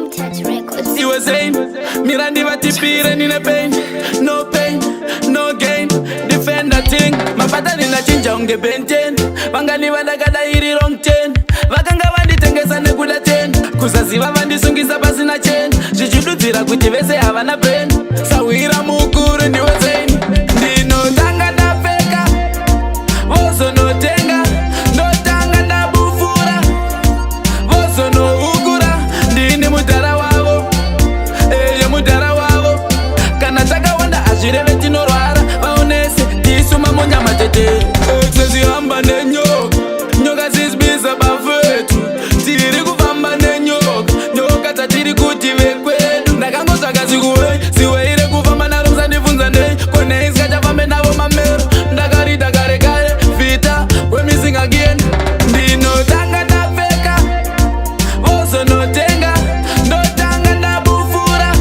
He was saying, Mirandi vatipire nine pain, no pain, no gain. Defend that thing, mapata nina chinja unge benten. Vangani vandakada iri wrong chain. Vakanga vanditengesa nekuda 10. Kusaziva vandisungisa pasina chain. Zvichidudzira kuti vese havana brain. Sawira mukuru ndiwe saying, ndinotanga ndapfeka, vozonotenga. Ndotanga ndabufura, vozonoukura. Ndini mudhara wavo, eye mudhara wavo. Kana takawanda azvireve tinorwara. Vaonese tisuma munyama tete. Sezihamba nenyoka, nyoka zizibisa bafetu. Tiri kufamba nenyoka, nyoka tatiri kuti vekwedu. Ndakangotsvaka zikuwei, siweire kufamba naro musandifunza nei. Konei sikachafambe navo mamero. Ndakarida kare kare, vita, we're missing again. Ndinotanga ndapfeka, vozonotenga. Ndotanga ndabufura,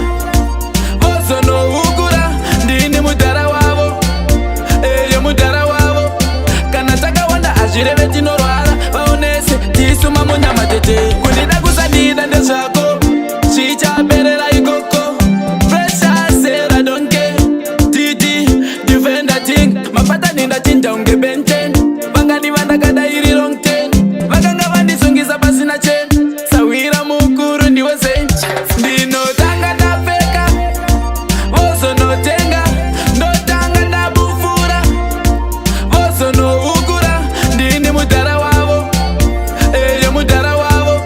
vozonoukura. Ndini mudhara wavo, eye mudhara wavo. Kana takawanda azvireve tinorwara. Vaonese tisuma munyama tete. Kundida kusandida ndezvako, zvichaperera ikoko. Precious said I don't care. Titi, defend that thing. Mapata ninda chinja unge benten. Vangani vandakada iri wrong chain. Vakanga vandisungisa pasina chain. Sawira mukuru ndiwe saying, ndinotanga ndapfeka, vozonotenga. Ndotanga ndabufura, vozonoukura. Ndini mudhara wavo, eye mudhara wavo.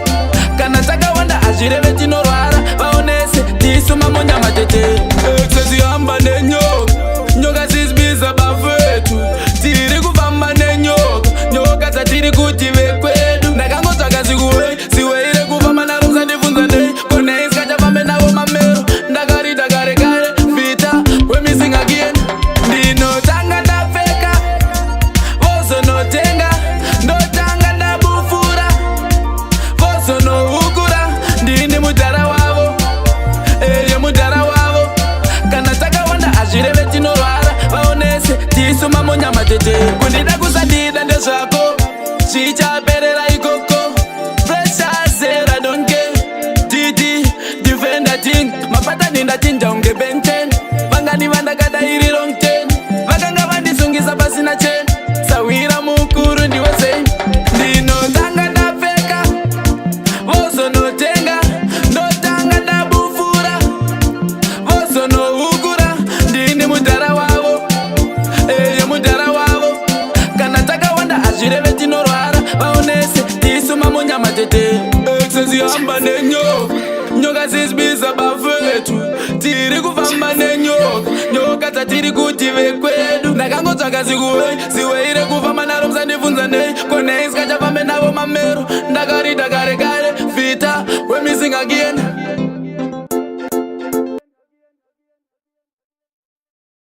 Kana takawanda azvireve tinorwara. Vaonese tisuma munyama tete. Sezihamba nenyoka, nyoka zizibisa bafetu. Tiri kufamba nenyoka, nyoka dzatiri kuti vekwedu. Ndakangotsvaka zikuwei, siweire kufamba naro musandifunza nei. Konei sikachafambe navo mamero. Ndakarida kare kare, vita, we're missing again. Ndinotanga ndapfeka, vozonotenga. Ndotanga ndabufura, vozonoukura. Ndini mudhara wavo, eye mudhara wavo. Kana takawanda azvireve tinorwara. Vaonese tisuma munyama tete. Kundida kusandida ndezvako, zvichaperera ikoko. Precious said I don't care. Titi, defend that thing. Mapata ninda chinja unge benten. Vangani vandakada iri wrong chain. Vakanga vandisungisa pasina chain. Sawira mukuru ndiwe saying, ndinotanga ndapfeka, vozonotenga. Ndotanga ndabufura, vozonoukura. Ndini mudhara wavo, eye mudhara wavo. Kana takawanda azvireve tinorwara. Vaonese tisuma munyama tete. Sezihamba nenyoka, nyoka zizibisa bafetu. Tiri kufamba nenyoka, nyoka dzatiri kuti vekwedu. Ndakangotsvaka zikuwei, siweire kufamba naro musandifunza nei. Konei sikachafambe navo mamero. Ndakarida kare kare, vita, we're missing again.